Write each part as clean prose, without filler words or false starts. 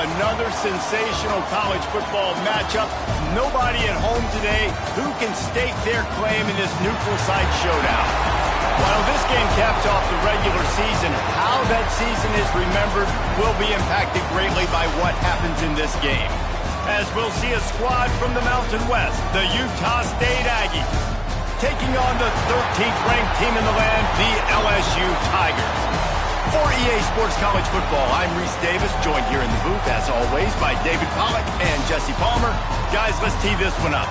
another sensational college football matchup. Nobody at home today who can stake their claim in this neutral site showdown. While this game caps off the regular season, how that season is remembered will be impacted greatly by what happens in this game. As we'll see a squad from the Mountain West, the Utah State Aggies, taking on the 13th ranked team in the land, the LSU Tigers. For EA Sports College Football, I'm Reese Davis, joined here in the booth, as always, by David Pollack and Jesse Palmer. Guys, let's tee this one up.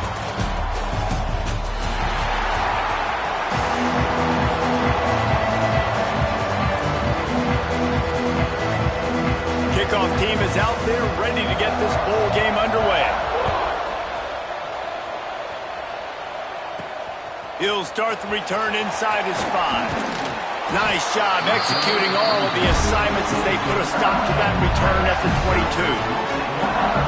Kickoff team is out there, ready to get this bowl game underway. He'll start the return inside his 5. Nice job executing all of the assignments as they put a stop to that return at the 22.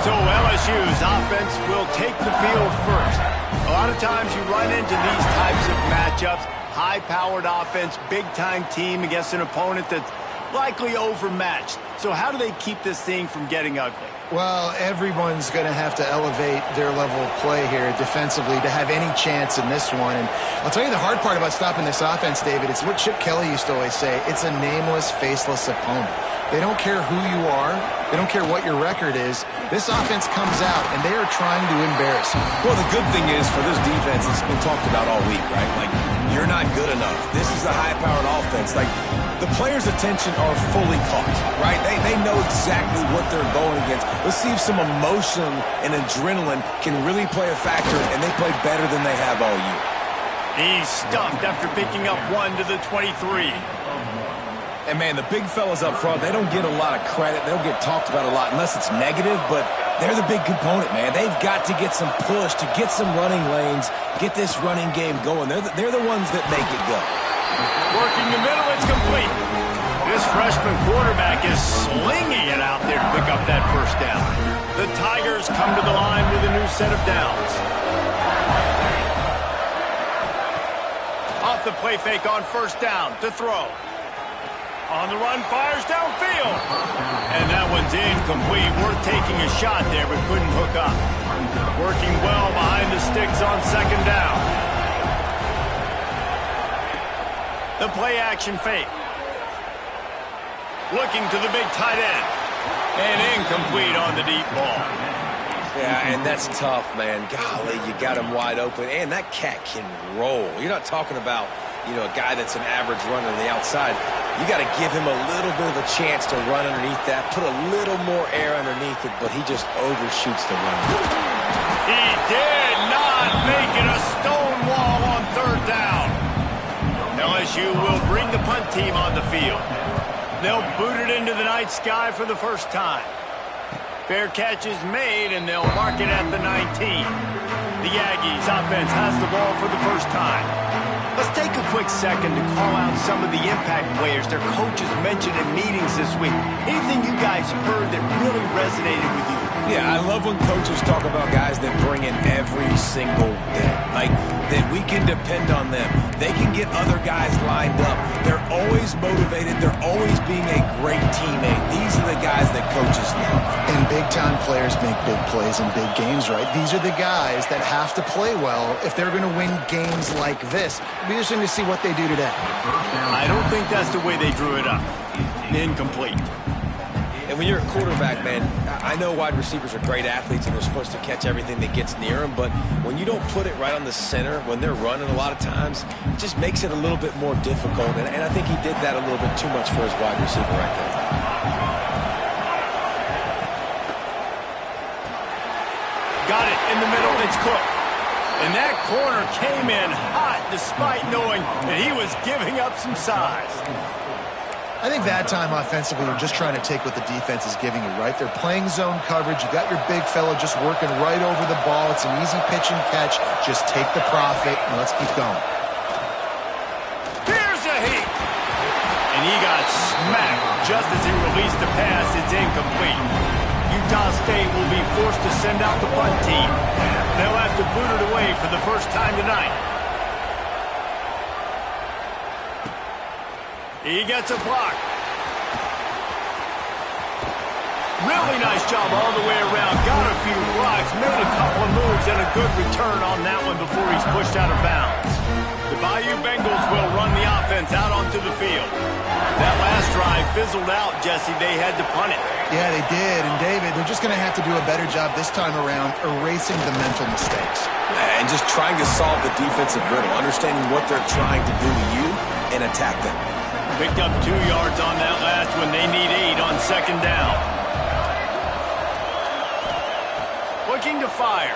So LSU's offense will take the field first. A lot of times you run into these types of matchups, high-powered offense, big-time team against an opponent that's likely overmatched. So how do they keep this thing from getting ugly? Well, everyone's going to have to elevate their level of play here defensively to have any chance in this one. And I'll tell you the hard part about stopping this offense, David, it's what Chip Kelly used to always say. It's a nameless, faceless opponent. They don't care who you are. They don't care what your record is. This offense comes out, and they are trying to embarrass you. Well, the good thing is for this defense, it's been talked about all week, right? Like, you're not good enough. This is a high-powered offense. Like, the players' attention are fully caught, right? They know exactly what they're going against. Let's see if some emotion and adrenaline can really play a factor, and they play better than they have all year. He's stuffed after picking up 1 to the 23. And, man, the big fellas up front, they don't get a lot of credit. They don't get talked about a lot unless it's negative, but they're the big component, man. They've got to get some push, to get some running lanes, get this running game going. They're the ones that make it go. Working the middle, it's complete. This freshman quarterback is slinging it out there to pick up that first down. The Tigers come to the line with a new set of downs. Off the play fake on first down to throw. On the run, fires downfield. And that one's incomplete. Worth taking a shot there, but couldn't hook up. Working well behind the sticks on second down. The play action fake. Looking to the big tight end. And incomplete on the deep ball. Yeah, and that's tough, man. Golly, you got him wide open. And that cat can roll. You're not talking about, a guy that's an average runner on the outside. You got to give him a little bit of a chance to run underneath that, put a little more air underneath it, but he just overshoots the run. He did not make it a stone wall on third down. LSU will bring the punt team on the field. They'll boot it into the night sky for the first time. Fair catch is made, and they'll mark it at the 19. The Aggies offense has the ball for the first time. Let's take a quick second to call out some of the impact players their coaches mentioned in meetings this week. Anything you guys heard that really resonated with you? Yeah, I love when coaches talk about guys that bring in every single day. Like, that we can depend on them. They can get other guys lined up. They're always motivated. They're always being a great teammate. These are the guys that coaches love. And big-time players make big plays in big games, right? These are the guys that have to play well if they're going to win games like this. It'll be interesting to see what they do today. I don't think that's the way they drew it up. Incomplete. And when you're a quarterback, man, I know wide receivers are great athletes and they're supposed to catch everything that gets near them, but when you don't put it right on the center, when they're running a lot of times, it just makes it a little bit more difficult. And I think he did that a little bit too much for his wide receiver right there. Got it in the middle. It's Cook. And that corner came in hot despite knowing that he was giving up some size. I think that time offensively, we're just trying to take what the defense is giving you, right? They're playing zone coverage. You got your big fella just working right over the ball. It's an easy pitch and catch. Just take the profit, and let's keep going. Here's a hit. And he got smacked just as he released the pass. It's incomplete. Utah State will be forced to send out the punt team. They'll have to boot it away for the first time tonight. He gets a block. Really Really nice job all the way around. Got a few blocks, made a couple of moves, and a good return on that one before he's pushed out of bounds. The Bayou Bengals will run the offense out onto the field. That last drive fizzled out, Jesse. They had to punt it. Yeah, they did. And, David, they're just going to have to do a better job this time around erasing the mental mistakes. And just trying to solve the defensive riddle, understanding what they're trying to do to you and attack them. Picked up 2 yards on that last one. They need 8 on second down. Looking to fire.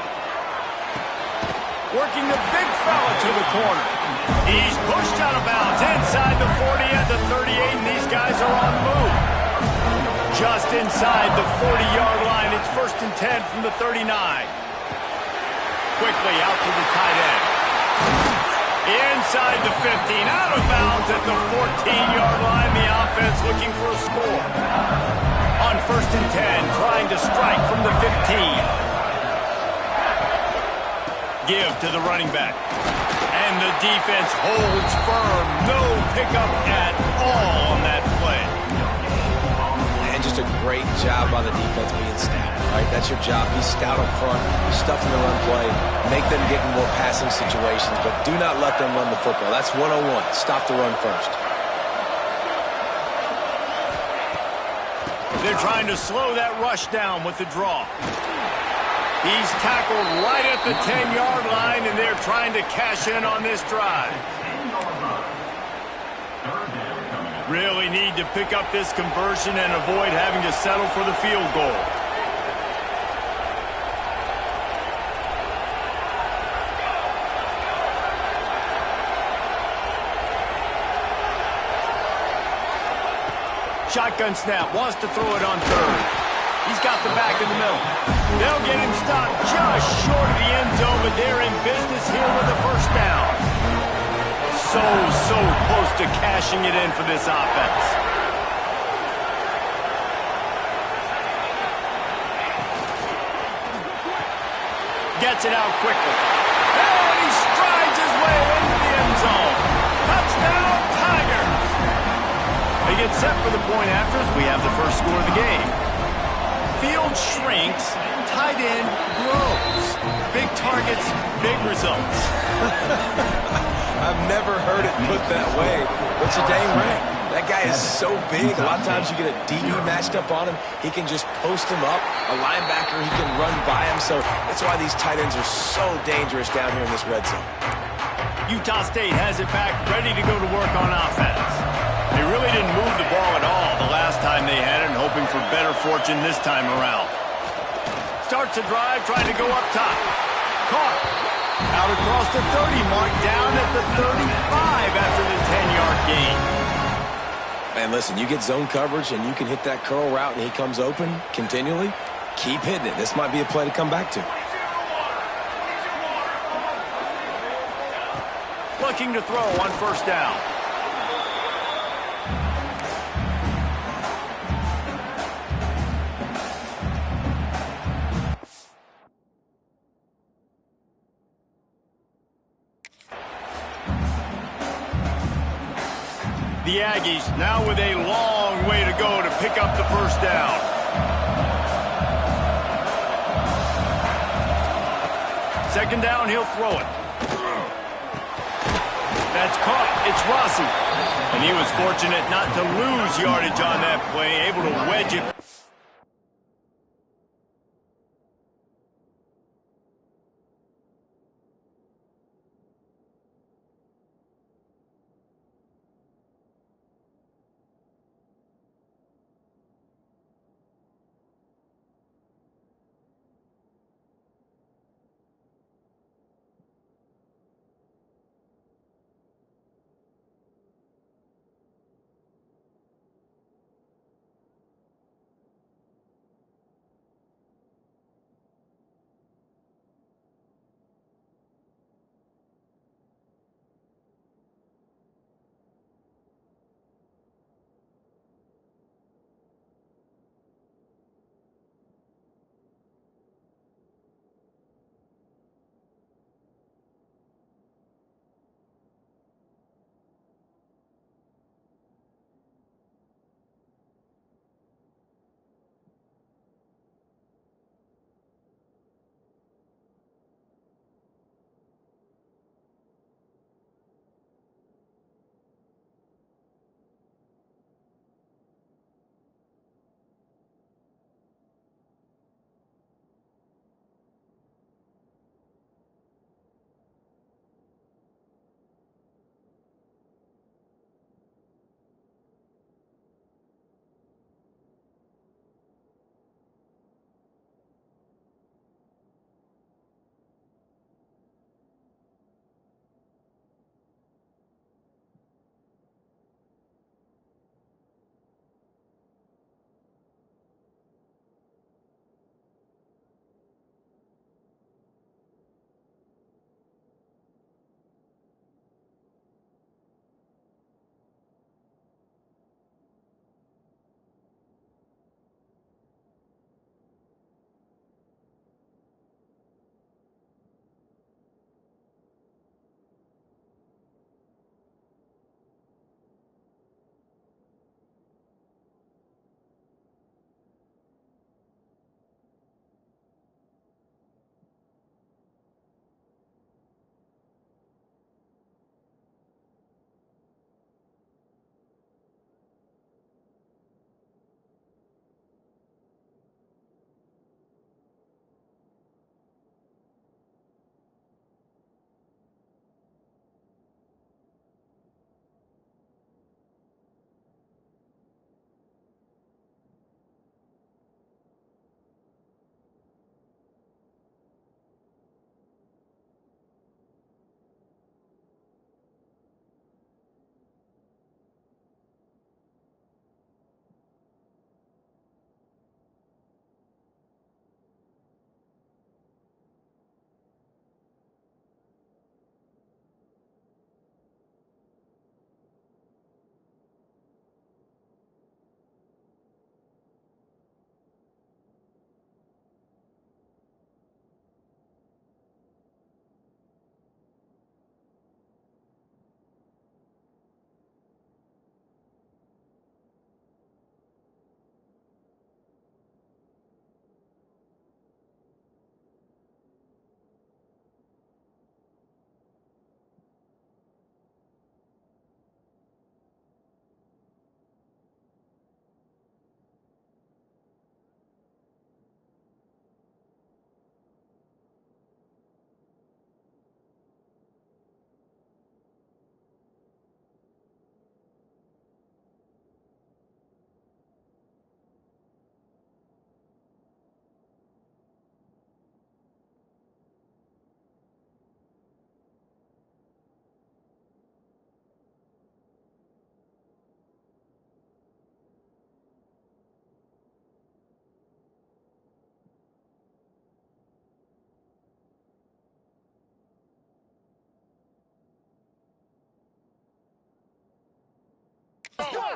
Working the big fella to the corner. He's pushed out of bounds inside the 40 at the 38, and these guys are on the move. Just inside the 40-yard line. It's 1st and 10 from the 39. Quickly out to the tight end. Inside the 15, out of bounds at the 14-yard line. The offense looking for a score. On 1st and 10, trying to strike from the 15. Give to the running back. And the defense holds firm. No pickup at all on that play. And just a great job by the defense being stout, right? That's your job. Be stout up front, stuff in the run play, make them get in more passing situations, but do not let them run the football. That's 101. Stop the run first. They're trying to slow that rush down with the draw. He's tackled right at the 10-yard line, and they're trying to cash in on this drive. Really need to pick up this conversion and avoid having to settle for the field goal. Shotgun snap, wants to throw it on 3rd. He's got the back in the middle. They'll get him stopped just short of the end zone, but they're in business here with a 1st down. So close to cashing it in for this offense. Gets it out quickly. And he strides his way into the end zone. Touchdown, Tigers! They get set for the point after as we have the first score of the game. Field shrinks, tight end grows. Big targets, big results. I've never heard it put that way, but you're dang right. That guy is so big. A lot of times you get a DB matched up on him. He can just post him up. A linebacker, he can run by him. So that's why these tight ends are so dangerous down here in this red zone. Utah State has it back, ready to go to work on offense. They really didn't move the ball at all the last time they had it, and hoping for better fortune this time around. Starts a drive, trying to go up top. Caught. Out across the 30 mark, down at the 35 after the 10-yard gain. Man, listen, you get zone coverage and you can hit that curl route and he comes open continually, keep hitting it. This might be a play to come back to. Looking to throw on 1st down. The Aggies now with a long way to go to pick up the 1st down. Second down, he'll throw it. That's caught. It's Rossi. And he was fortunate not to lose yardage on that play, able to wedge it.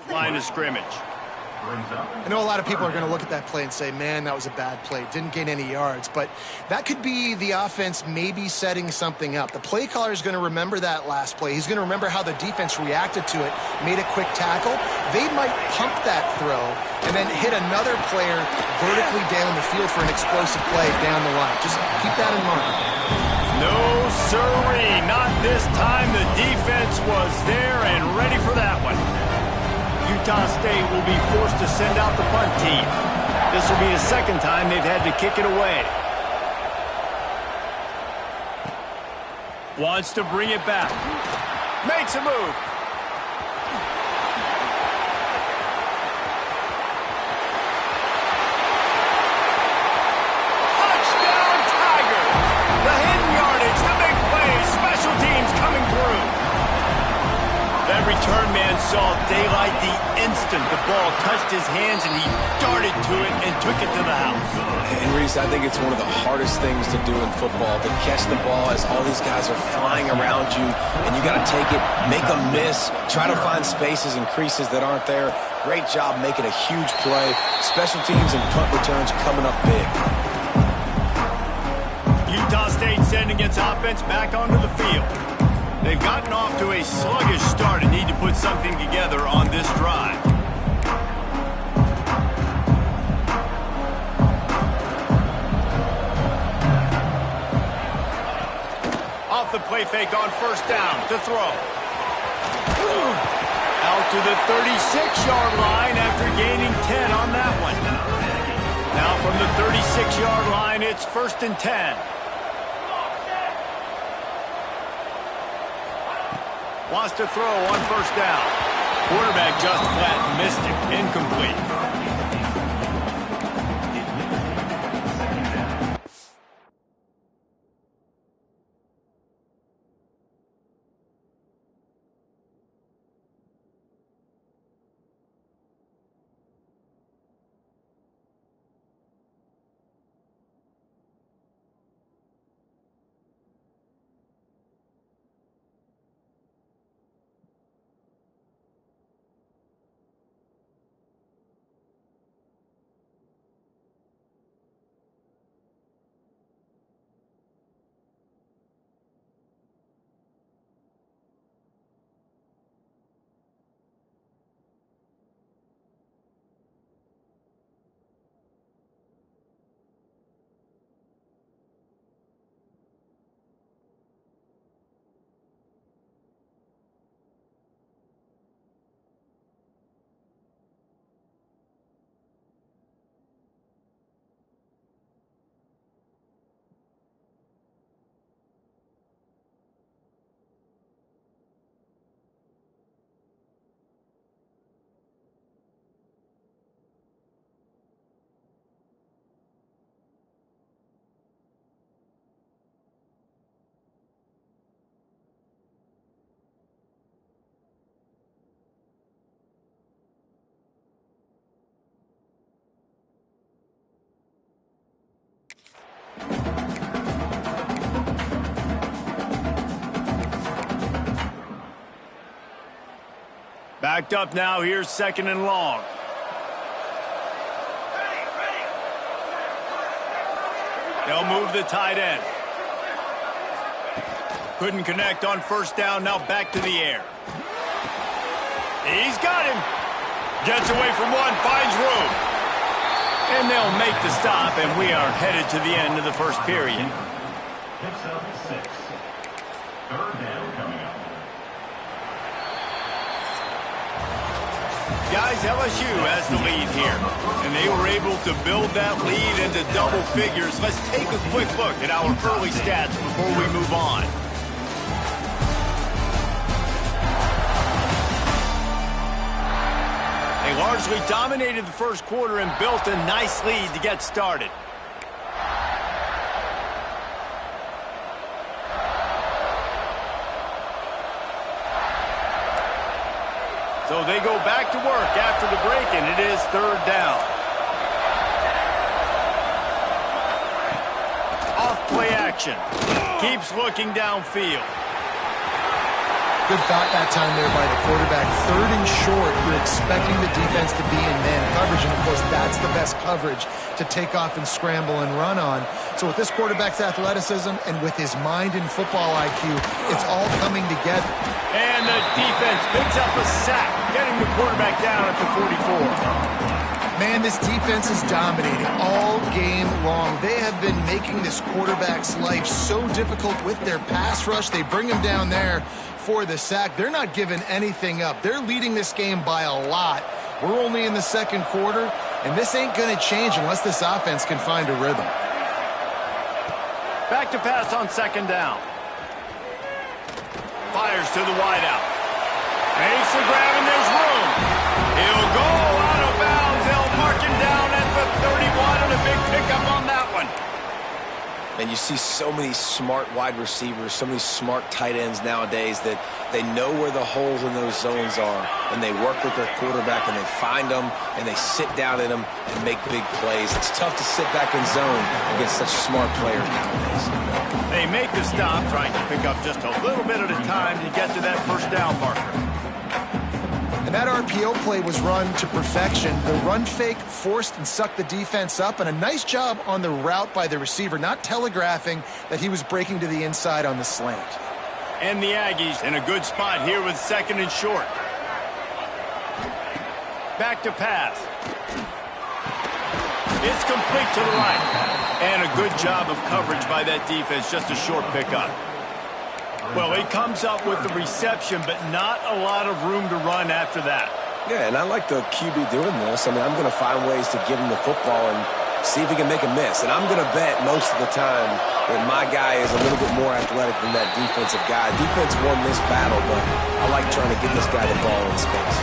Line of scrimmage. I know a lot of people are going to look at that play and say, man, that was a bad play. Didn't gain any yards. But that could be the offense maybe setting something up. The play caller is going to remember that last play. He's going to remember how the defense reacted to it, made a quick tackle. They might pump that throw and then hit another player vertically down the field for an explosive play down the line. Just keep that in mind. No, sirree. Not this time. The defense was there and ready for that one. Utah State will be forced to send out the punt team. This will be the second time they've had to kick it away. Wants to bring it back. Makes a move. Touchdown, Tiger! The hidden yardage, the big play, special teams coming through. That return man saw daylight the instant the ball touched his hands, and he darted to it and took it to the house. And Reese, I think it's one of the hardest things to do in football, to catch the ball as all these guys are flying around you, and you got to take it, make a miss, try to find spaces and creases that aren't there. Great job making a huge play. Special teams and punt returns coming up big. Utah State sending its offense back onto the field. They've gotten off to a sluggish start and need to put something together on this drive. Off the play fake on first down to throw. Out to the 36-yard line after gaining 10 on that one. Now from the 36-yard line, it's 1st and 10. Wants to throw on first down. Quarterback just flat missed it. Incomplete. Backed up now. Here's 2nd and long. They'll move the tight end. Couldn't connect on first down. Now back to the air. He's got him. Gets away from one. Finds room. And they'll make the stop, and we are headed to the end of the first period. Picks up 6. 3rd down coming up. Guys, LSU has the lead here, and they were able to build that lead into double figures. Let's take a quick look at our early stats before we move on. They largely dominated the first quarter and built a nice lead to get started. So they go back to work after the break, and it is 3rd down. Off play action. Keeps looking downfield. Good thought that time there by the quarterback. 3rd and short, you're expecting the defense to be in man coverage, and of course that's the best coverage to take off and scramble and run on. So with this quarterback's athleticism and with his mind and football IQ, it's all coming together. And the defense picks up a sack, getting the quarterback down at the 44. Man, this defense is dominating all game long. They have been making this quarterback's life so difficult with their pass rush. They bring him down there for the sack. They're not giving anything up. They're leading this game by a lot. We're only in the 2nd quarter, and this ain't going to change unless this offense can find a rhythm. Back to pass on 2nd down. Fires to the wideout. Makes the grab, and there's room. He'll go out of bounds. They'll mark him down at the 31, and a big pickup on that one. And you see so many smart wide receivers, so many smart tight ends nowadays that they know where the holes in those zones are, and they work with their quarterback, and they find them, and they sit down in them and make big plays. It's tough to sit back in zone against such smart players nowadays. They make the stop, trying to pick up just a little bit at a time to get to that 1st down marker. And that RPO play was run to perfection. The run fake forced and sucked the defense up, and a nice job on the route by the receiver, not telegraphing that he was breaking to the inside on the slant. And the Aggies in a good spot here with 2nd and short. Back to pass. It's complete to the right. And a good job of coverage by that defense, just a short pickup. Well, he comes up with the reception, but not a lot of room to run after that. Yeah, and I like the QB doing this. I mean, I'm going to find ways to give him the football and see if he can make a miss. And I'm going to bet most of the time that my guy is a little bit more athletic than that defensive guy. Defense won this battle, but I like trying to get this guy the ball in space.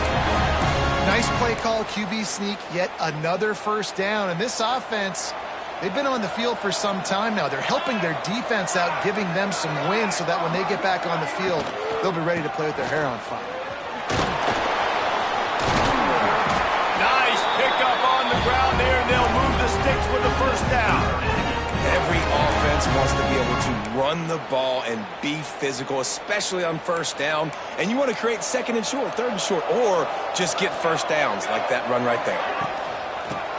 Nice play call, QB sneak, yet another 1st down. And this offense, they've been on the field for some time now. They're helping their defense out, giving them some wins so that when they get back on the field, they'll be ready to play with their hair on fire. Nice pickup on the ground there, and they'll move the sticks with the 1st down. Every offense wants to be able to run the ball and be physical, especially on 1st down. And you want to create 2nd and short, 3rd and short, or just get 1st downs like that run right there.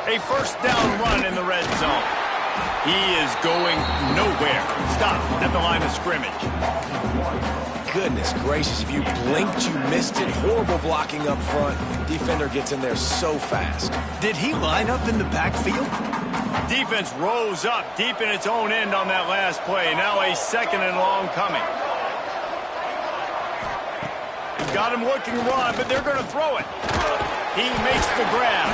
A 1st down run in the red zone. He is going nowhere. Stop at the line of scrimmage. Goodness gracious, if you blinked, you missed it. Horrible blocking up front. Defender gets in there so fast. Did he line up in the backfield? Defense rose up deep in its own end on that last play. Now a 2nd and long coming. Got him looking to run, but they're going to throw it. He makes the grab.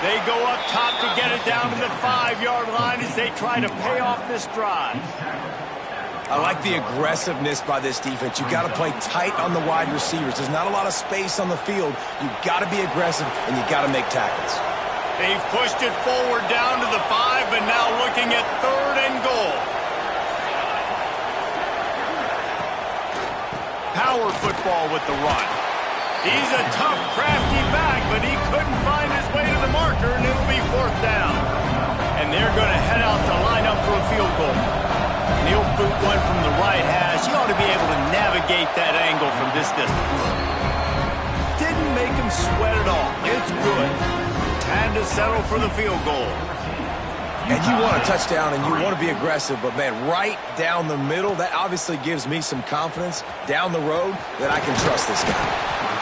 They go up top to get it down to the 5-yard line as they try to pay off this drive. I like the aggressiveness by this defense. You've got to play tight on the wide receivers. There's not a lot of space on the field. You've got to be aggressive, and you've got to make tackles. They've pushed it forward down to the 5, but now looking at 3rd and goal. Power football with the run. He's a tough, crafty back, but he couldn't find his way to the marker, and it'll be 4th down. And they're going to head out to line up for a field goal. And he'll boot one from the right hash. He ought to be able to navigate that angle from this distance. Didn't make him sweat at all. It's good. Time to settle for the field goal. And you want a touchdown and you want to be aggressive, but man, right down the middle, that obviously gives me some confidence down the road that I can trust this guy.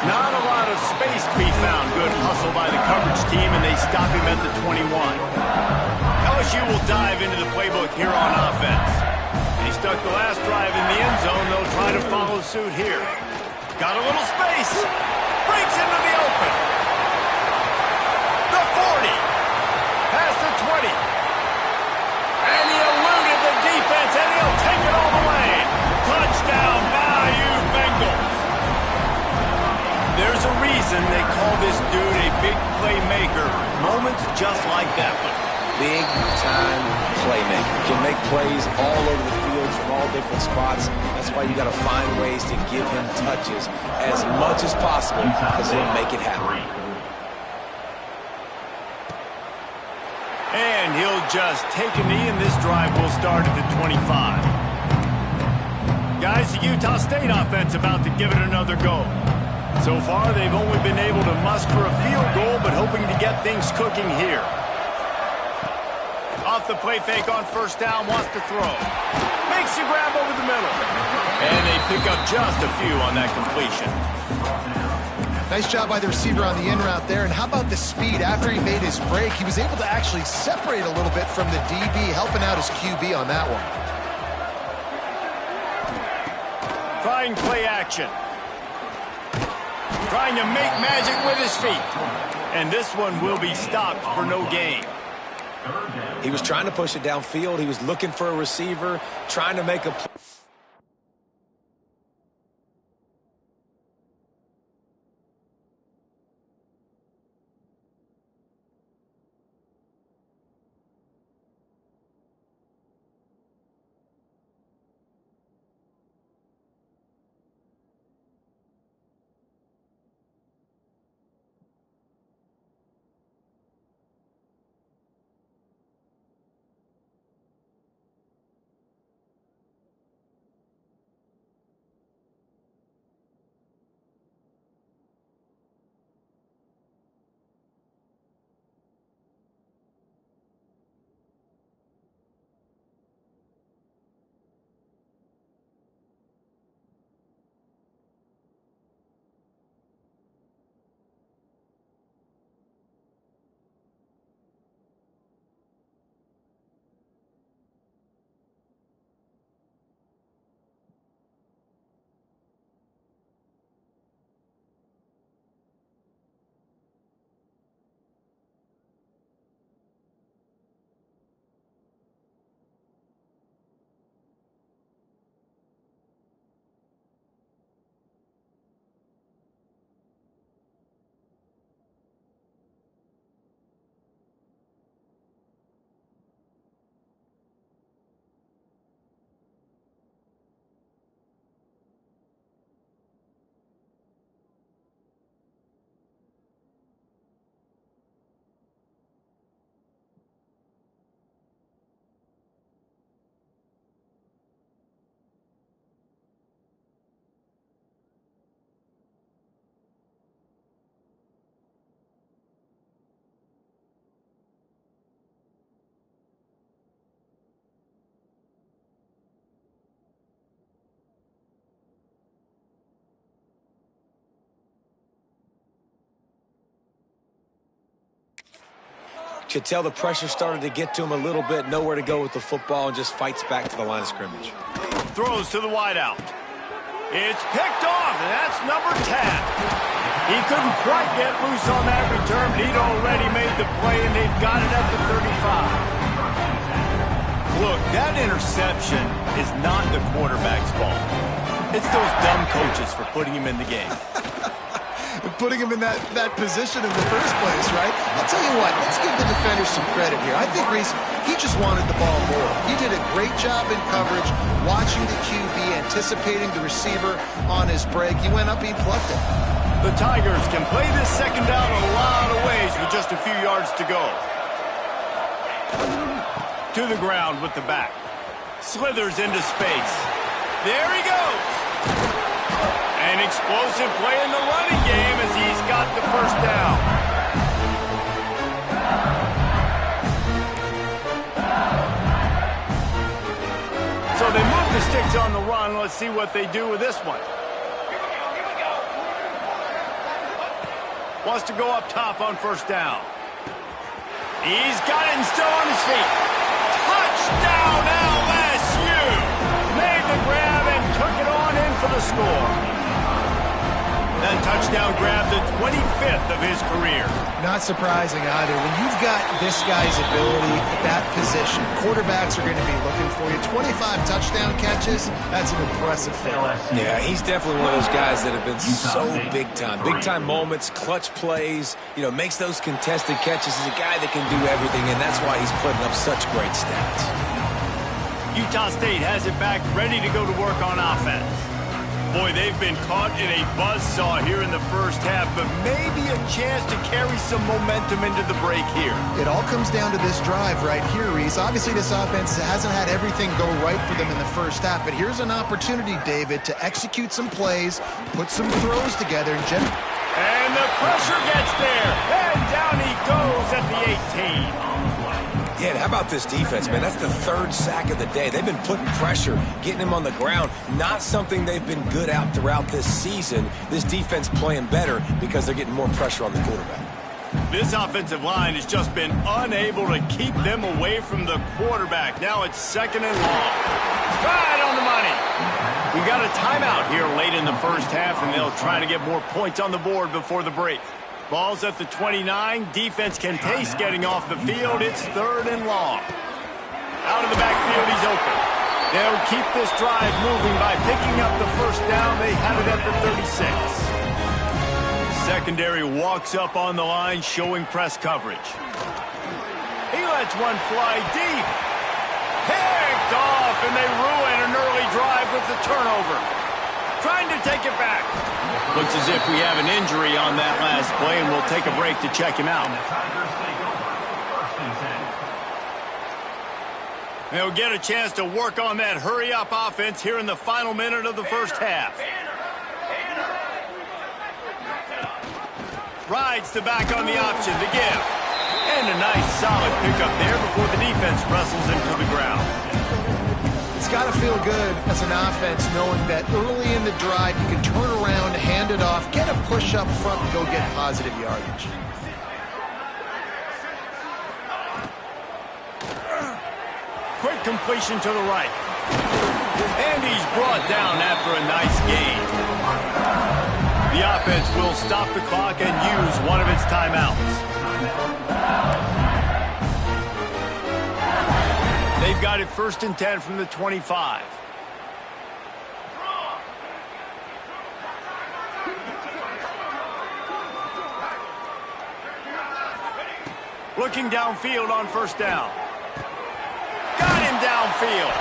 Not a lot of space to be found. Good hustle by the coverage team, and they stop him at the 21. LSU will dive into the playbook here on offense. They stuck the last drive in the end zone. They'll try to follow suit here. Got a little space. Breaks into the open. The 40. Past the 20. And he eluded the defense, and he'll take it all the way. Touchdown, Bayou Bengals. There's a reason they call this dude a big playmaker. Moments just like that one. Big-time playmaker. Can make plays all over the field from all different spots. That's why you got to find ways to give him touches as much as possible because he'll make it happen. And he'll just take a knee, and this drive will start at the 25. Guys, the Utah State offense about to give it another go. So far, they've only been able to muster a field goal, but hoping to get things cooking here. Off the play fake on first down, wants to throw. Makes the grab over the middle. And they pick up just a few on that completion. Nice job by the receiver on the in route there. And how about the speed? After he made his break, he was able to actually separate a little bit from the DB, helping out his QB on that one. Trying play action. Trying to make magic with his feet. And this one will be stopped for no gain. He was trying to push it downfield. He was looking for a receiver, trying to make a play. Could tell the pressure started to get to him a little bit. Nowhere to go with the football, and just fights back to the line of scrimmage. Throws to the wideout. It's picked off, and that's number 10. He couldn't quite get loose on that return, but he'd already made the play, and they've got it at the 35. Look, that interception is not the quarterback's fault. It's those dumb coaches for putting him in the game. Putting him in that position in the first place, right? I'll tell you what, let's give the defenders some credit here. I think, Reese, he just wanted the ball more. He did a great job in coverage, watching the QB, anticipating the receiver on his break. He went up, he plucked it. The Tigers can play this second down a lot of ways with just a few yards to go. To the ground with the back. Slithers into space. There he goes. An explosive play in the running game as he's got the first down. So they move the sticks on the run. Let's see what they do with this one. Wants to go up top on first down. He's got it and still on his feet. Touchdown LSU! Made the grab and took it on in for the score. That touchdown grabbed the 25th of his career. Not surprising either. When you've got this guy's ability at that position, quarterbacks are going to be looking for you. 25 touchdown catches, that's an impressive feat. Yeah, he's definitely one of those guys that have been so big time. Big time moments, clutch plays, makes those contested catches. He's a guy that can do everything, and that's why he's putting up such great stats. Utah State has it back, ready to go to work on offense. Boy, they've been caught in a buzzsaw here in the first half, but maybe a chance to carry some momentum into the break here. It all comes down to this drive right here, Reese. Obviously, this offense hasn't had everything go right for them in the first half, but here's an opportunity, David, to execute some plays, put some throws together. And the pressure gets there, and down he goes at the 18. Yeah, and how about this defense, man? That's the third sack of the day. They've been putting pressure, getting him on the ground. Not something they've been good at throughout this season. This defense playing better because they're getting more pressure on the quarterback. This offensive line has just been unable to keep them away from the quarterback. Now it's 2nd and long. Right on the money. We got a timeout here late in the first half, and they'll try to get more points on the board before the break. Ball's at the 29. Defense can taste getting off the field. It's 3rd and long. Out of the backfield, he's open. They'll keep this drive moving by picking up the first down. They have it at the 36. Secondary walks up on the line, showing press coverage. He lets one fly deep. Picked off, and they ruin an early drive with the turnover. Trying to take it back. Looks as if we have an injury on that last play, and we'll take a break to check him out. They'll get a chance to work on that hurry-up offense here in the final minute of the first half. Rides the back on the option, the give. And a nice solid pickup there before the defense wrestles into the ground. It's got to feel good as an offense knowing that early in the drive you can turn around, hand it off, get a push up front, and go get positive yardage. Quick completion to the right. And he's brought down after a nice gain. The offense will stop the clock and use one of its timeouts. They've got it 1st and 10 from the 25. Looking downfield on 1st down. Got him downfield.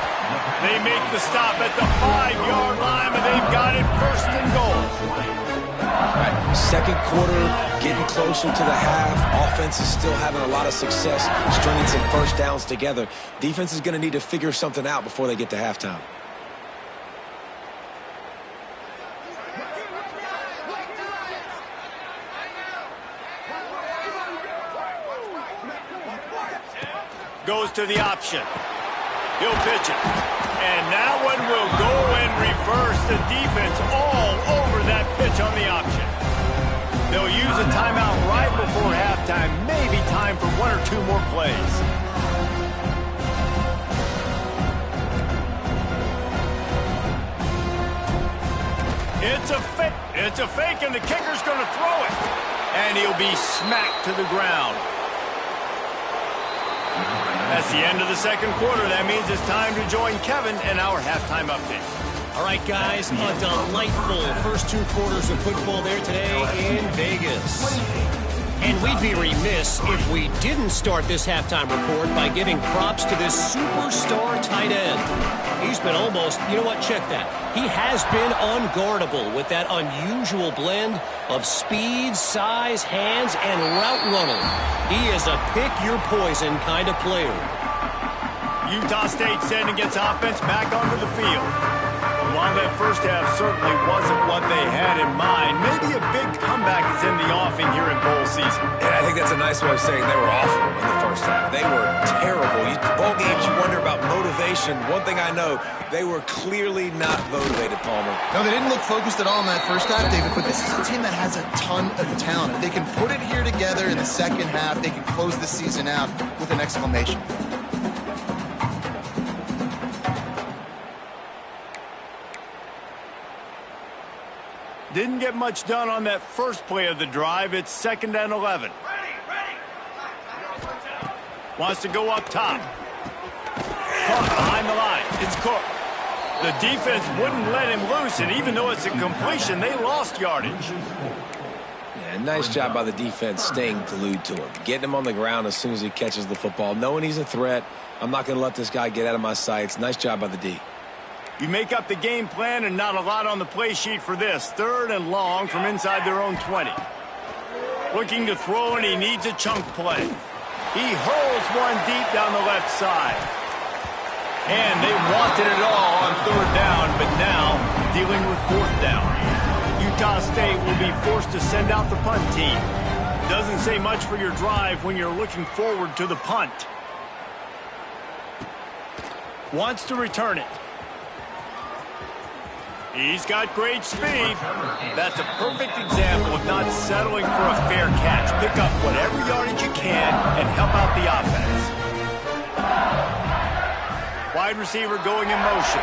They make the stop at the 5-yard line, but they've got it 1st and goal. Right. 2nd quarter, getting closer to the half. Offense is still having a lot of success stringing some first downs together. Defense is going to need to figure something out before they get to halftime. Goes to the option. He'll pitch it. And that one will go in reverse. The defense all over that pitch on the option. They'll use a timeout right before halftime. Maybe time for 1 or 2 more plays. It's a fake, and the kicker's going to throw it. And he'll be smacked to the ground. That's the end of the 2nd quarter. That means it's time to join Kevin in our halftime update. All right, guys, a delightful first 2 quarters of football there today in Vegas. And we'd be remiss if we didn't start this halftime report by giving props to this superstar tight end. He's been almost, you know what, check that. He has been unguardable with that unusual blend of speed, size, hands, and route running. He is a pick-your-poison kind of player. Utah State sending its offense back onto the field. While that first half certainly wasn't what they had in mind, maybe a big comeback is in the offing here in bowl season. And I think that's a nice way of saying they were awful in the first half. They were terrible. Bowl games, you wonder about motivation. One thing I know, they were clearly not motivated, Palmer. No, they didn't look focused at all in that first half, David, but this is a team that has a ton of talent. If they can put it here together in the second half, they can close the season out with an exclamation. Didn't get much done on that first play of the drive. It's 2nd and 11. Wants to go up top. Caught behind the line. It's Cook. The defense wouldn't let him loose, and even though it's a completion, they lost yardage. Yeah, nice job by the defense staying glued to him. Getting him on the ground as soon as he catches the football. Knowing he's a threat. I'm not going to let this guy get out of my sights. Nice job by the D. You make up the game plan and not a lot on the play sheet for this. 3rd and long from inside their own 20. Looking to throw, and he needs a chunk play. He hurls one deep down the left side. And they wanted it all on 3rd down, but now dealing with 4th down. Utah State will be forced to send out the punt team. Doesn't say much for your drive when you're looking forward to the punt. Wants to return it. He's got great speed. That's a perfect example of not settling for a fair catch. Pick up whatever yardage you can and help out the offense. Wide receiver going in motion.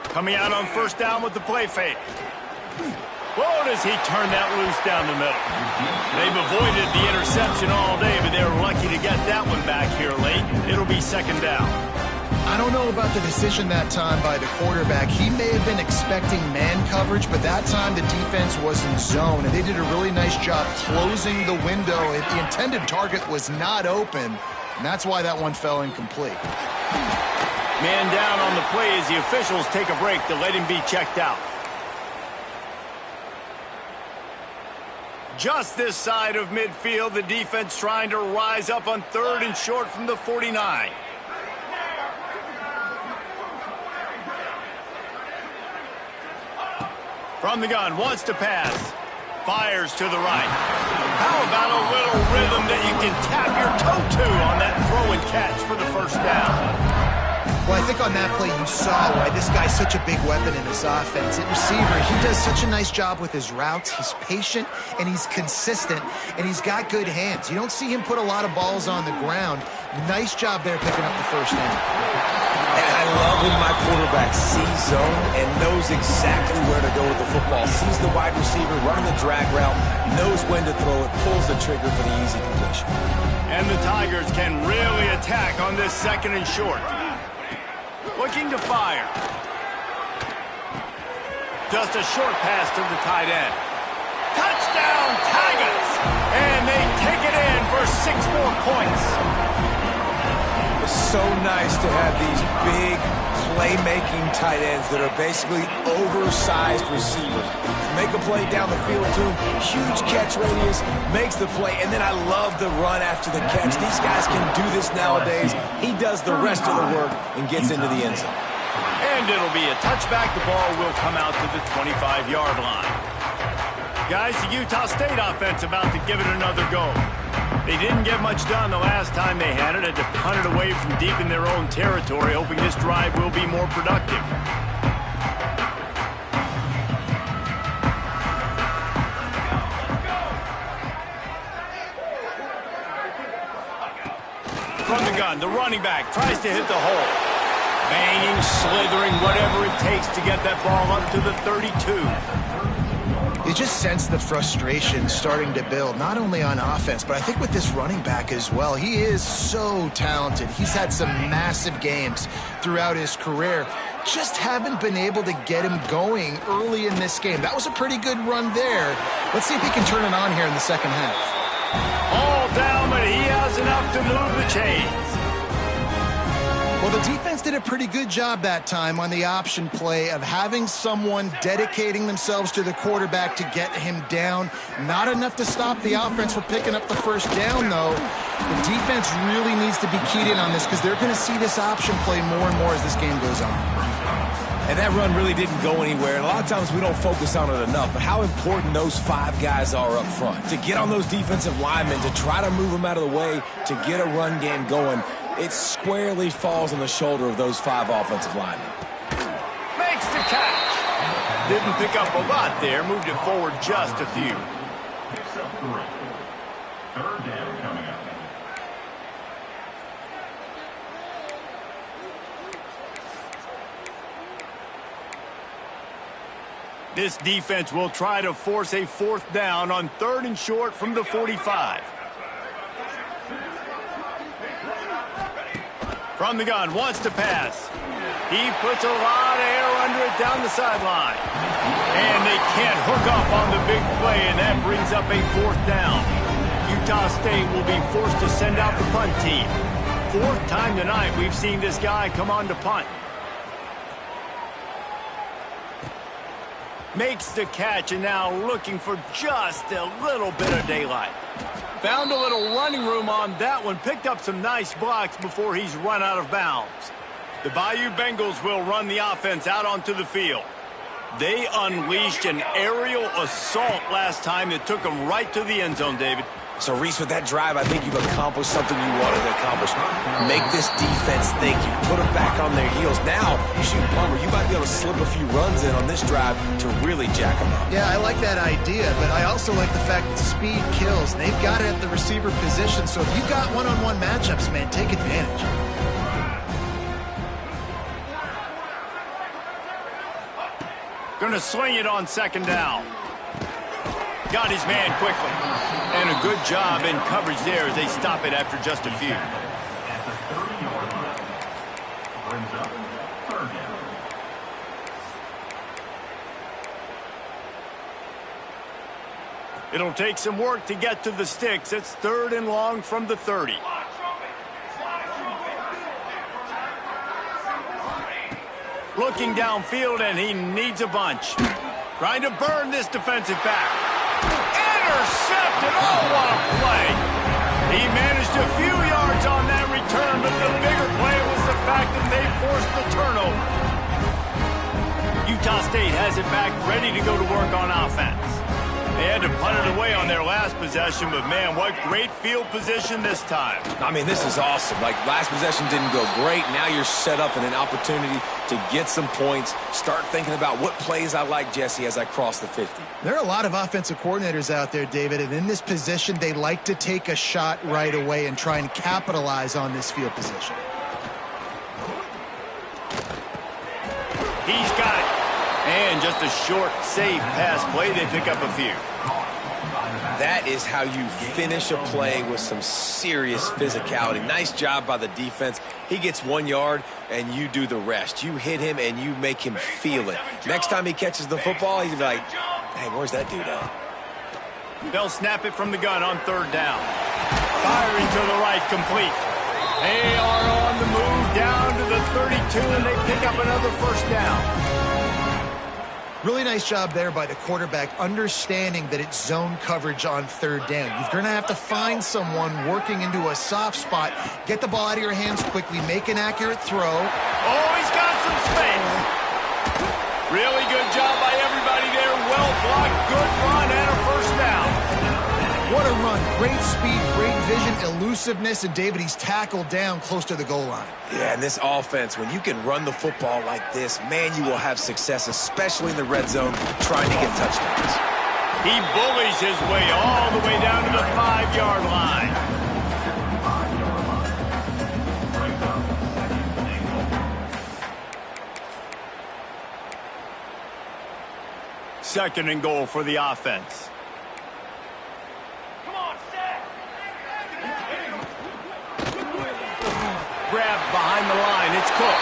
Coming out on 1st down with the play fake. Whoa, does he turn that loose down the middle. They've avoided the interception all day, but they were lucky to get that one back here late. It'll be 2nd down. I don't know about the decision that time by the quarterback. He may have been expecting man coverage, but that time the defense was in zone, and they did a really nice job closing the window. The intended target was not open, and that's why that one fell incomplete. Man down on the play as the officials take a break to let him be checked out. Just this side of midfield, the defense trying to rise up on 3rd and short from the 49. From the gun, wants to pass. Fires to the right. How about a little rhythm that you can tap your toe to on that throw and catch for the 1st down? Well, I think on that play you saw why this guy's such a big weapon in this offense. At receiver, he does such a nice job with his routes. He's patient, and he's consistent, and he's got good hands. You don't see him put a lot of balls on the ground. Nice job there picking up the 1st down. And I love when my quarterback sees zone and knows exactly where to go with the football. Sees the wide receiver running the drag route, knows when to throw it, pulls the trigger for the easy completion. And the Tigers can really attack on this 2nd and short. Looking to fire. Just a short pass to the tight end. Touchdown, Tigers! And they take it in for 6 more points. It's so nice to have these big playmaking tight ends that are basically oversized receivers. Make a play down the field to him, huge catch radius, makes the play, and then I love the run after the catch. These guys can do this nowadays. He does the rest of the work and gets into the end zone. And it'll be a touchback. The ball will come out to the 25-yard line. Guys, the Utah State offense about to give it another go. They didn't get much done the last time they had it. Had to punt it away from deep in their own territory, hoping this drive will be more productive. From the gun, the running back tries to hit the hole. Banging, slithering, whatever it takes to get that ball up to the 32. You just sense the frustration starting to build, not only on offense, but I think with this running back as well. He is so talented. He's had some massive games throughout his career. Just haven't been able to get him going early in this game. That was a pretty good run there. Let's see if he can turn it on here in the 2nd half. All down, but he has enough to move the chains. Well, the defense did a pretty good job that time on the option play of having someone dedicating themselves to the quarterback to get him down. Not enough to stop the offense from picking up the 1st down, though. The defense really needs to be keyed in on this because they're going to see this option play more and more as this game goes on. And that run really didn't go anywhere. And a lot of times we don't focus on it enough. But how important those 5 guys are up front. To get on those defensive linemen, to try to move them out of the way, to get a run game going. It squarely falls on the shoulder of those 5 offensive linemen. Makes the catch. Didn't pick up a lot there. Moved it forward just a few. Picks up 3. 3rd down coming up. This defense will try to force a 4th down on 3rd and short from the 45. From the gun, wants to pass. He puts a lot of air under it down the sideline. And they can't hook up on the big play, and that brings up a 4th down. Utah State will be forced to send out the punt team. 4th time tonight we've seen this guy come on to punt. Makes the catch, and now looking for just a little bit of daylight. Found a little running room on that one. Picked up some nice blocks before he's run out of bounds. The Bayou Bengals will run the offense out onto the field. They unleashed an aerial assault last time that took them right to the end zone, David. So, Reese, with that drive, I think you've accomplished something you wanted to accomplish. Make this defense think. You put them back on their heels. Now, shoot, Palmer, you might be able to slip a few runs in on this drive to really jack them up. Yeah, I like that idea, but I also like the fact that speed kills. And they've got it at the receiver position, so if you've got one-on-one matchups, man, take advantage. Going to sling it on second down. Got his man quickly. And a good job in coverage there as they stop it after just a few. At the 30-yard line. Brings up third down. It'll take some work to get to the sticks. It's 3rd and long from the 30. Looking downfield, and he needs a bunch. Trying to burn this defensive back. Intercepted. Oh, what a play. He managed a few yards on that return, but the bigger play was the fact that they forced the turnover. Utah State has it back, ready to go to work on offense. They had to punt it away on their last possession, but, man, what great field position this time. I mean, this is awesome. Like, last possession didn't go great. Now you're set up in an opportunity to get some points. Start thinking about what plays I like, Jesse, as I cross the 50. There are a lot of offensive coordinators out there, David, and in this position, they like to take a shot right away and try and capitalize on this field position. He's got it. And just a short, safe pass play. They pick up a few. That is how you finish a play with some serious physicality. Nice job by the defense. He gets 1 yard, and you do the rest. You hit him, and you make him feel it. Next time he catches the football, he's like, hey, where's that dude at? They'll snap it from the gun on 3rd down. Firing to the right, complete. They are on the move down to the 32, and they pick up another first down. Really nice job there by the quarterback, understanding that it's zone coverage on 3rd down. You're going to have to find someone working into a soft spot, get the ball out of your hands quickly, make an accurate throw. Oh, he's got some space. Really good job by everybody there. Well blocked, good run, and a first down. What a run. Great speed, great vision, elusiveness, and David, he's tackled down close to the goal line. Yeah, and this offense, when you can run the football like this, man, you will have success, especially in the red zone, trying to get touchdowns. He bullies his way all the way down to the 5-yard line. Second and goal for the offense. Grabbed behind the line. It's Cook.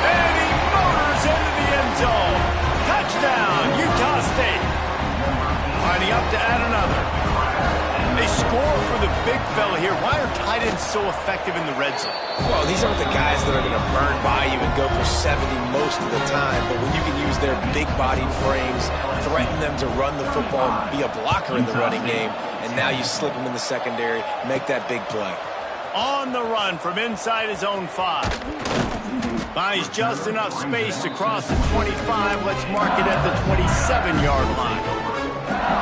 And he motors into the end zone. Touchdown, Utah State. Lining up to add another. They score for the big fella here. Why are tight ends so effective in the red zone? Well, these aren't the guys that are going to burn by you and go for 70 most of the time, but when you can use their big-bodied frames, threaten them to run the football and be a blocker in the running game, and now you slip them in the secondary, make that big play. On the run from inside his own 5. Finds just enough space to cross the 25. Let's mark it at the 27-yard line.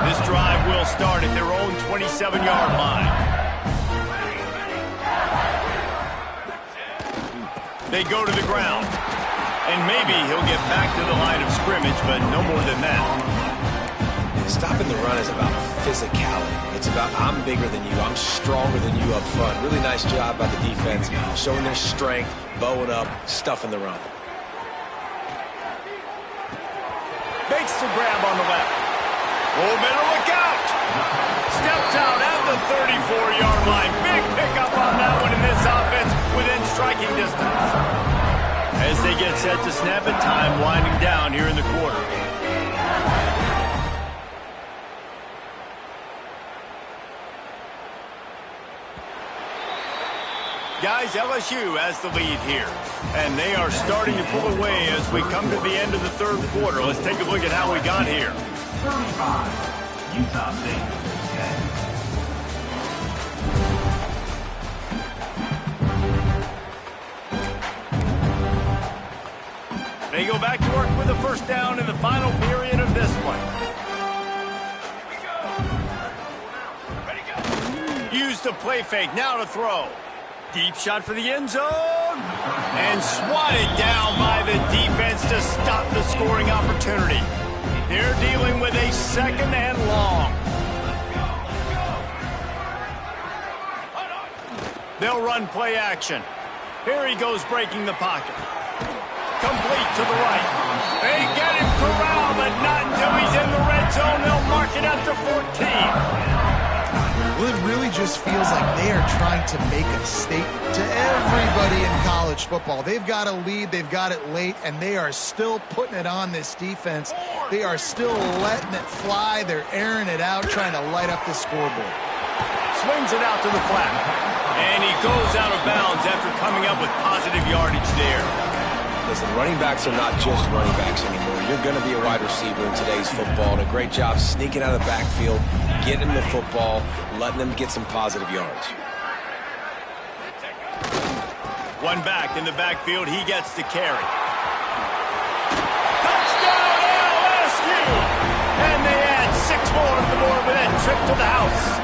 This drive will start at their own 27-yard line. They go to the ground. And maybe he'll get back to the line of scrimmage, but no more than that. Stopping the run is about physicality. It's about I'm bigger than you, I'm stronger than you up front. Really nice job by the defense, showing their strength, bowing up, stuffing the run. Makes the grab on the left. Oh, better look out. Steps out at the 34-yard line. Big pickup on that one in this offense within striking distance. As they get set to snap it, time winding down here in the quarter. Guys, LSU has the lead here, and they are starting to pull away as we come to the end of the third quarter. Let's take a look at how we got here. 35, Utah State 10. They go back to work with a first down in the final period of this one. Use the play fake, now to throw. Deep shot for the end zone. And swatted down by the defense to stop the scoring opportunity. They're dealing with a second and long. They'll run play action. Here he goes breaking the pocket. Complete to the right. They get him corralled, but not until he's in the red zone. They'll mark it at the 14. Well, it really just feels like they are trying to make a statement to everybody in college football. They've got a lead, they've got it late, and they are still putting it on this defense. They are still letting it fly. They're airing it out, trying to light up the scoreboard. Swings it out to the flat. And he goes out of bounds after coming up with positive yardage there. Listen, running backs are not just running backs anymore. You're going to be a wide receiver in today's football, and a great job sneaking out of the backfield, getting the football, letting them get some positive yards. One back in the backfield, he gets the carry. Touchdown LSU! And they add 6 more to the board with that trip to the house.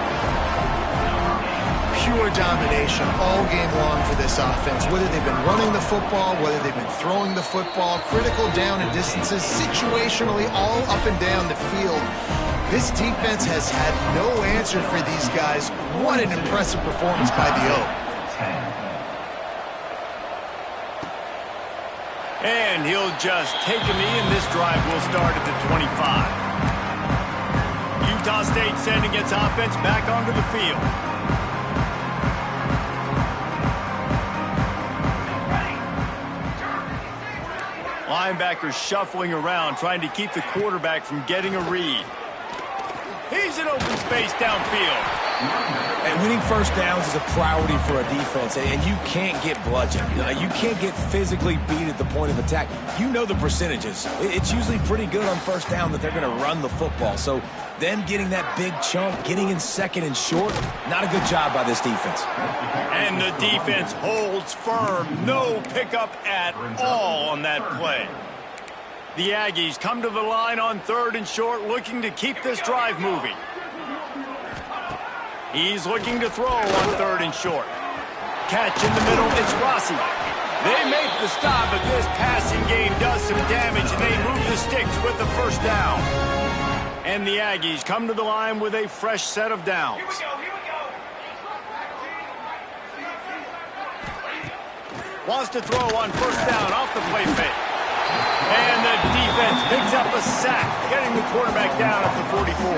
Pure domination all game long for this offense. Whether they've been running the football, whether they've been throwing the football, critical down and distances, situationally all up and down the field. This defense has had no answer for these guys. What an impressive performance by the O. And he'll just take a knee, and this drive will start at the 25. Utah State sending its offense back onto the field. Linebackers shuffling around, trying to keep the quarterback from getting a read. He's in open space downfield. And winning first downs is a priority for a defense, and you can't get bludgeoned. You can't get physically beat at the point of attack. You know the percentages. It's usually pretty good on first down that they're going to run the football. So them getting that big chunk, getting in second and short, not a good job by this defense. And the defense holds firm. No pickup at all on that play. The Aggies come to the line on 3rd and short, looking to keep this drive moving. He's looking to throw on 3rd and short. Catch in the middle, it's Rossi. They make the stop, but this passing game does some damage, and they move the sticks with the first down. And the Aggies come to the line with a fresh set of downs. Here we go. Wants to throw on first down off the play fake. And the defense picks up a sack, getting the quarterback down at the 44.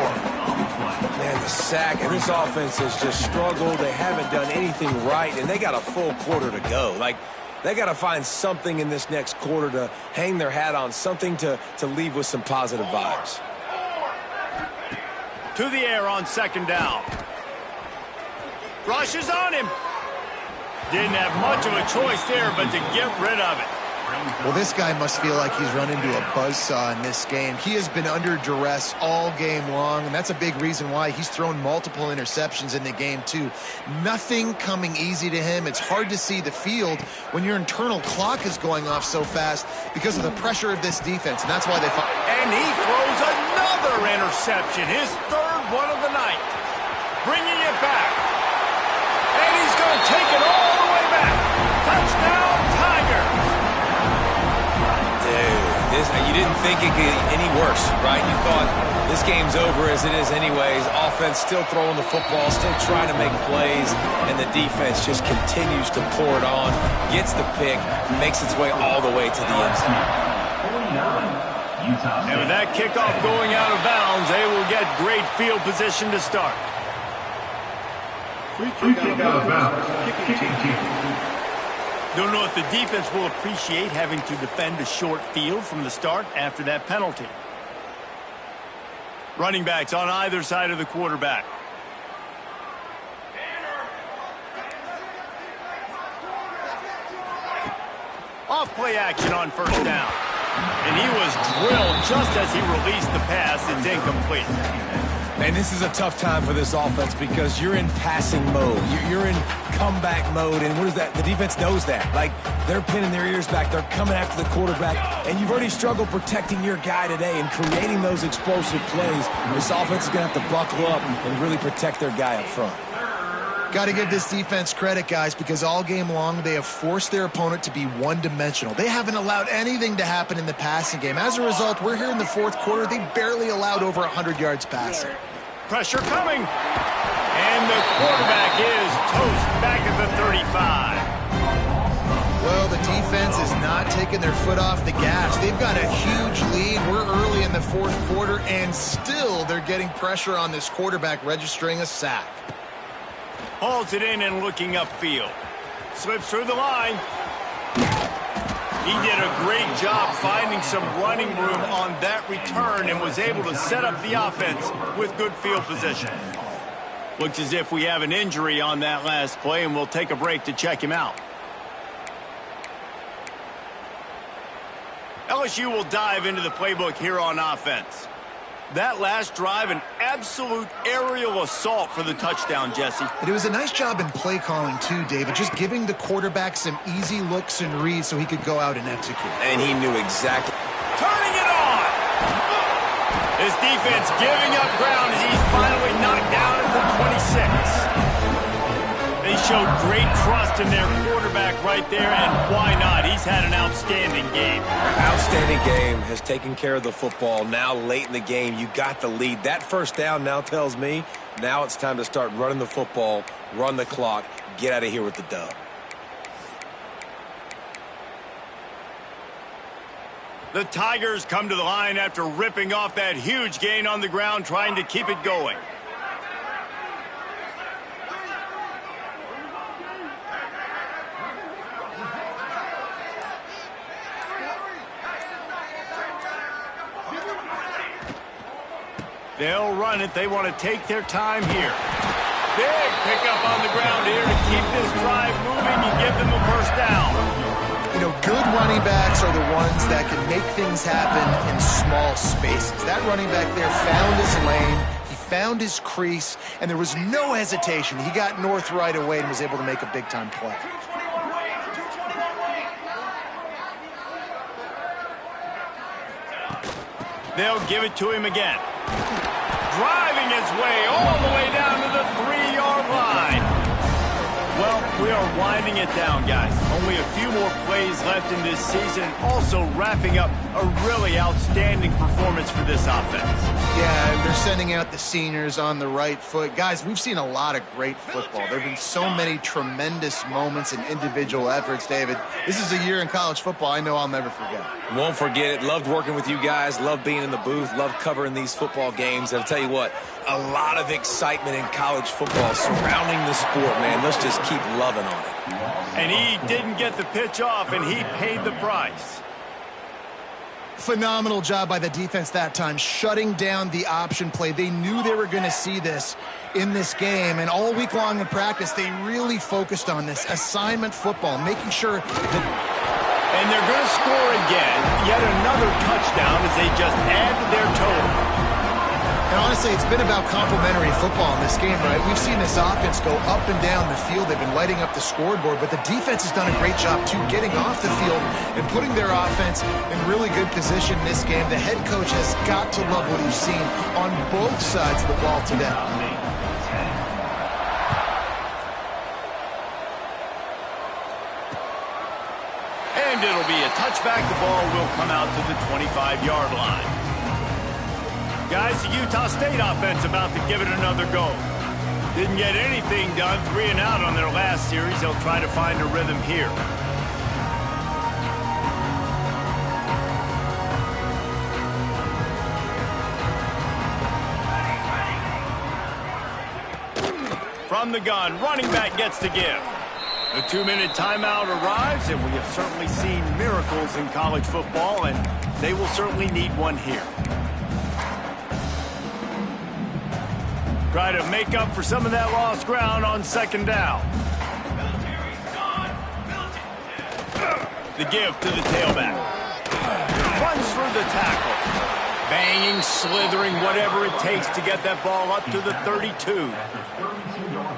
Man, the sack, and this offense has just struggled. They haven't done anything right, and they got a full quarter to go. Like, they got to find something in this next quarter to hang their hat on, something to leave with some positive vibes. To the air on 2nd down. Rushes on him. Didn't have much of a choice there, but to get rid of it. Well, this guy must feel like he's run into a buzzsaw in this game. He has been under duress all game long, and that's a big reason why he's thrown multiple interceptions in the game, too. Nothing coming easy to him. It's hard to see the field when your internal clock is going off so fast because of the pressure of this defense, and that's why they fought. And he throws another interception, his 3rd one of the night. Bringing it back. And he's going to take it all the way back. Touchdown, Tigers. You didn't think it could get any worse, right? You thought this game's over as it is anyways. Offense still throwing the football, still trying to make plays, and the defense just continues to pour it on, gets the pick, makes its way all the way to the end zone. And with that kickoff going out of bounds, they will get great field position to start. Free kick out of bounds. Don't know if the defense will appreciate having to defend a short field from the start after that penalty. Running backs on either side of the quarterback. Off play action on first down. And he was drilled just as he released the pass. It's incomplete. Man, this is a tough time for this offense because you're in passing mode. You're in comeback mode, and what is that? The defense knows that. Like, they're pinning their ears back. They're coming after the quarterback, and you've already struggled protecting your guy today and creating those explosive plays. This offense is going to have to buckle up and really protect their guy up front. Got to give this defense credit, guys, because all game long they have forced their opponent to be one-dimensional. They haven't allowed anything to happen in the passing game. As a result, we're here in the fourth quarter. They barely allowed over 100 yards passing. Pressure coming. And the quarterback is toast back at the 35. Well, the defense is not taking their foot off the gas. They've got a huge lead. We're early in the fourth quarter, and still they're getting pressure on this quarterback, registering a sack. Hauls it in and looking upfield. Slips through the line. He did a great job finding some running room on that return and was able to set up the offense with good field position. Looks as if we have an injury on that last play, and we'll take a break to check him out. LSU will dive into the playbook here on offense. That last drive, an absolute aerial assault for the touchdown, Jesse. It was a nice job in play calling, too, David, just giving the quarterback some easy looks and reads so he could go out and execute. And he knew exactly. Turning it on! His defense giving up ground as he's finally knocked down at the 26. They showed great trust in their quarterback right there, and why not? He's had an outstanding game. Outstanding game, has taken care of the football. Now late in the game, you got the lead. That first down now tells me now it's time to start running the football, run the clock, get out of here with the dub. The Tigers come to the line after ripping off that huge gain on the ground, trying to keep it going. They'll run it. They want to take their time here. Big pickup on the ground here to keep this drive moving and give them a first down. You know, good running backs are the ones that can make things happen in small spaces. That running back there found his lane, he found his crease, and there was no hesitation. He got north right away and was able to make a big-time play. They'll give it to him again. Driving his way all the way down to the 3-yard line. Well, we are winding it down, guys. Only a few more plays left in this season, and also wrapping up a really outstanding performance for this offense. Yeah, they're sending out the seniors on the right foot. Guys, we've seen a lot of great football. There have been so many tremendous moments and individual efforts, David. This is a year in college football I know I'll never forget. Won't forget it. Loved working with you guys. Loved being in the booth. Loved covering these football games. I'll tell you what, a lot of excitement in college football surrounding the sport, man. Let's just keep loving on it. And he didn't get the pitch off, and he paid the price. Phenomenal job by the defense that time, shutting down the option play. They knew they were going to see this in this game, and all week long in practice, they really focused on this assignment football, making sure that... And they're going to score again, yet another touchdown as they just add to their total. And honestly, it's been about complementary football in this game, right? We've seen this offense go up and down the field. They've been lighting up the scoreboard, but the defense has done a great job, too, getting off the field and putting their offense in really good position in this game. The head coach has got to love what he's seen on both sides of the ball today. And it'll be a touchback. The ball will come out to the 25-yard line. Guys, the Utah State offense about to give it another go. Didn't get anything done, 3 and out on their last series. They'll try to find a rhythm here. From the gun, running back gets to give. The 2-minute timeout arrives, and we have certainly seen miracles in college football, and they will certainly need one here. Try to make up for some of that lost ground on second down. The give to the tailback. Runs through the tackle. Banging, slithering, whatever it takes to get that ball up to the 32.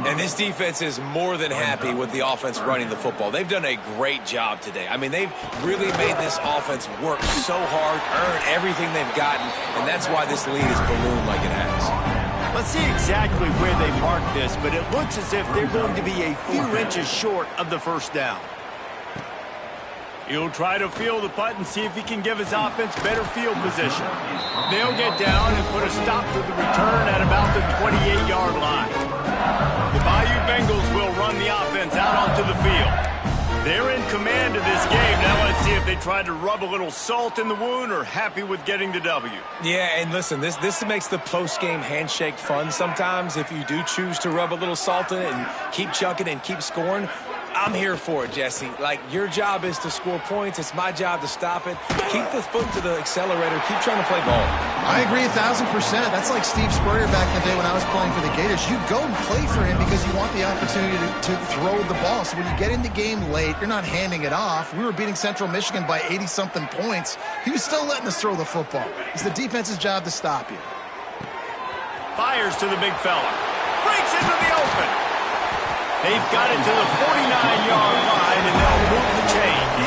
And this defense is more than happy with the offense running the football. They've done a great job today. I mean, they've really made this offense work so hard, earn everything they've gotten, and that's why this lead is ballooned like it has. Let's see exactly where they mark this, but it looks as if they're going to be a few inches short of the first down. He'll try to field the punt and see if he can give his offense better field position. They'll get down and put a stop to the return at about the 28-yard line. The Bayou Bengals will run the offense out onto the field. They're in command of this game. Now let's see if they try to rub a little salt in the wound or happy with getting the W. Yeah, and listen, this makes the post-game handshake fun sometimes. If you do choose to rub a little salt in it and keep chucking and keep scoring, I'm here for it, Jesse. Like, your job is to score points. It's my job to stop it. Keep the foot to the accelerator. Keep trying to play ball. I agree 1,000%. That's like Steve Spurrier back in the day when I was playing for the Gators. You go and play for him because you want the opportunity to throw the ball. So when you get in the game late, you're not handing it off. We were beating Central Michigan by 80-something points. He was still letting us throw the football. It's the defense's job to stop you. Fires to the big fella. Breaks into the open. They've got it to the 49-yard line, and they'll move the chains.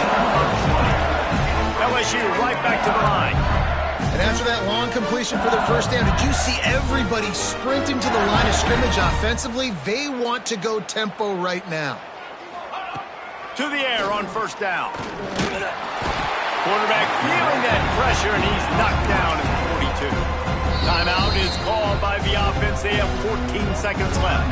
LSU right back to the line. And after that long completion for their first down, did you see everybody sprinting to the line of scrimmage offensively? They want to go tempo right now. To the air on first down. Quarterback feeling that pressure, and he's knocked down at the 42. Timeout is called by the offense. They have 14 seconds left.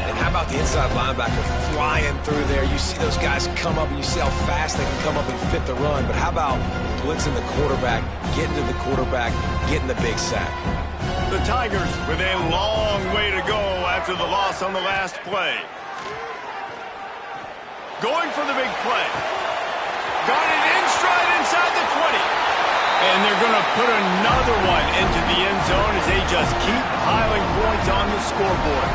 And how about the inside linebacker flying through there? You see those guys come up, and you see how fast they can come up and fit the run. But how about blitzing the quarterback, getting to the quarterback, getting the big sack? The Tigers with a long way to go after the loss on the last play. Going for the big play. Got it in stride inside the 20. And they're going to put another one into the end zone as they just keep piling points on the scoreboard.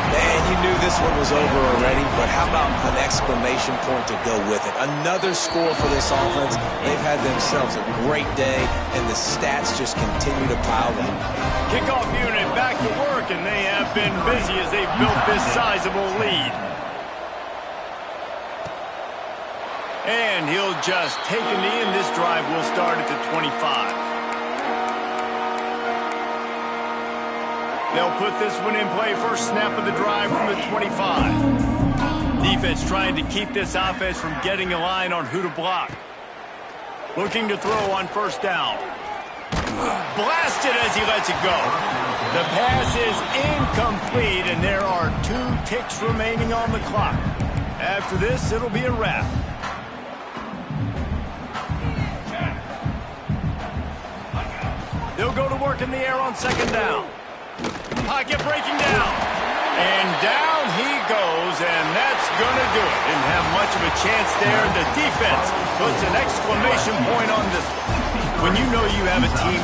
Man, you knew this one was over already, but how about an exclamation point to go with it? Another score for this offense. They've had themselves a great day, and the stats just continue to pile up. Kickoff unit back to work, and they have been busy as they've built this sizable lead. And he'll just take a knee, and this drive will start at the 25. They'll put this one in play. First snap of the drive from the 25. Defense trying to keep this offense from getting a line on who to block. Looking to throw on first down. Blasted as he lets it go. The pass is incomplete, and there are 2 ticks remaining on the clock. After this, it'll be a wrap. They'll go to work in the air on second down. Pocket breaking down. And down he goes, and that's going to do it. Didn't have much of a chance there. The defense puts an exclamation point on this one. When you know you have a team